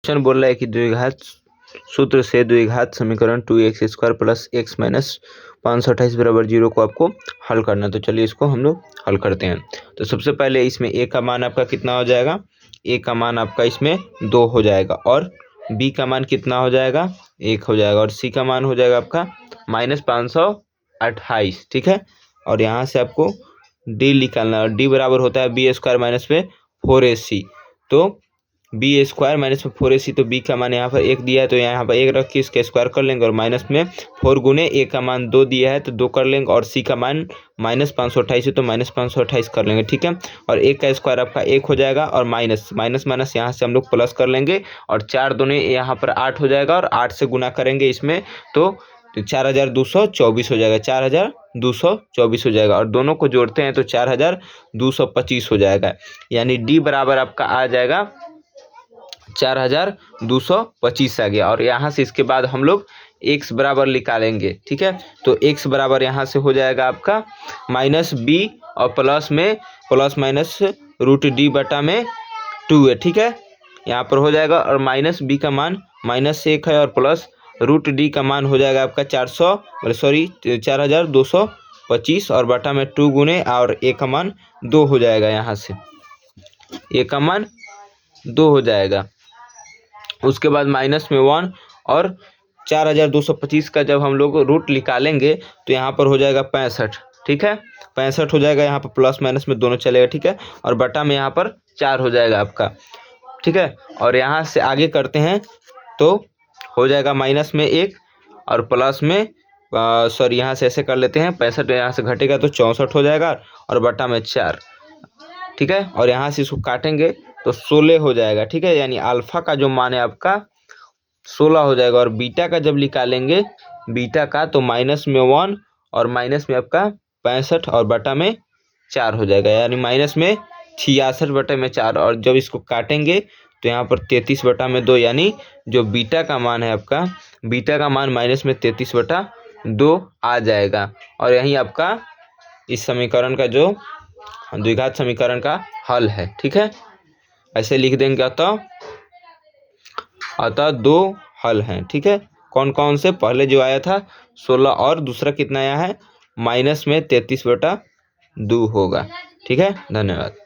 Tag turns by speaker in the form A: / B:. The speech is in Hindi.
A: क्वेश्चन बोल रहा है कि द्विघात सूत्र से द्विघात समीकरण 2x² प्लस x माइनस 528 बराबर 0 को आपको हल करना। तो चलिए इसको हम लोग हल करते हैं। तो सबसे पहले इसमें a का मान आपका कितना हो जाएगा, a का मान आपका इसमें 2 हो जाएगा और b का मान कितना हो जाएगा, 1 हो जाएगा और c का मान हो जाएगा आपका -528। ठीक है, और यहाँ से आपको d निकालना है और d बराबर होता है b² माइनस में 4ac। तो b² माइनस में 4ac, तो b का मान यहाँ पर 1 दिया है तो यहाँ पर 1 रख के इसका स्क्वायर कर लेंगे और माइनस में 4 गुने a का मान 2 दिया है तो 2 कर लेंगे और c का मान -528 है तो -528 कर लेंगे। ठीक है, और 1 का स्क्वायर आपका 1 हो जाएगा और माइनस यहाँ से हम लोग प्लस कर लेंगे और 4 दूने यहाँ पर 8 हो जाएगा और 8 से गुना करेंगे इसमें तो 4224 हो जाएगा, 4224 हो जाएगा और दोनों को जोड़ते हैं तो 4225 हो जाएगा। यानी d बराबर आपका आ जाएगा 4225 आ गया। और यहाँ से इसके बाद हम लोग x बराबर निकालेंगे। ठीक है, तो x बराबर यहाँ से हो जाएगा आपका -b और प्लस माइनस √d बटा में 2 है। ठीक है, यहाँ पर हो जाएगा और -b का मान -1 है और प्लस √d का मान हो जाएगा आपका 4225 और बटा में 2 गुने और a का मान 2 हो जाएगा। यहाँ से a का मान 2 हो जाएगा। उसके बाद माइनस में 1 और 4225 का जब हम लोग रूट निकालेंगे तो यहाँ पर हो जाएगा 65। ठीक है, 65 हो जाएगा, यहाँ पर प्लस माइनस में दोनों चलेगा। ठीक है, और बटा में यहाँ पर 4 हो जाएगा आपका। ठीक है, और यहाँ से आगे करते हैं तो हो जाएगा माइनस में 1 और प्लस में यहाँ से ऐसे कर लेते हैं, 65 यहाँ से घटेगा तो 64 हो जाएगा और बटा में 4। ठीक है, और यहाँ से इसको काटेंगे तो 16 हो जाएगा। ठीक है, यानी अल्फा का जो मान है आपका 16 हो जाएगा और बीटा का जब निकालेंगे बीटा का तो माइनस में 1 और माइनस में आपका 65 और बटा में 4 हो जाएगा, यानी माइनस में 66 बटा में 4। और जब इसको काटेंगे तो यहाँ पर 33 बटा में 2, यानी जो बीटा का मान है आपका, बीटा का मान माइनस में 33 बटा 2 आ जाएगा। और यही आपका इस समीकरण का जो द्विघात समीकरण का हल है। ठीक है, ऐसे लिख देंगे। अतः 2 हल हैं। ठीक है, कौन कौन से, पहले जो आया था 16 और दूसरा कितना आया है -में 33 बटा 2 होगा। ठीक है, धन्यवाद।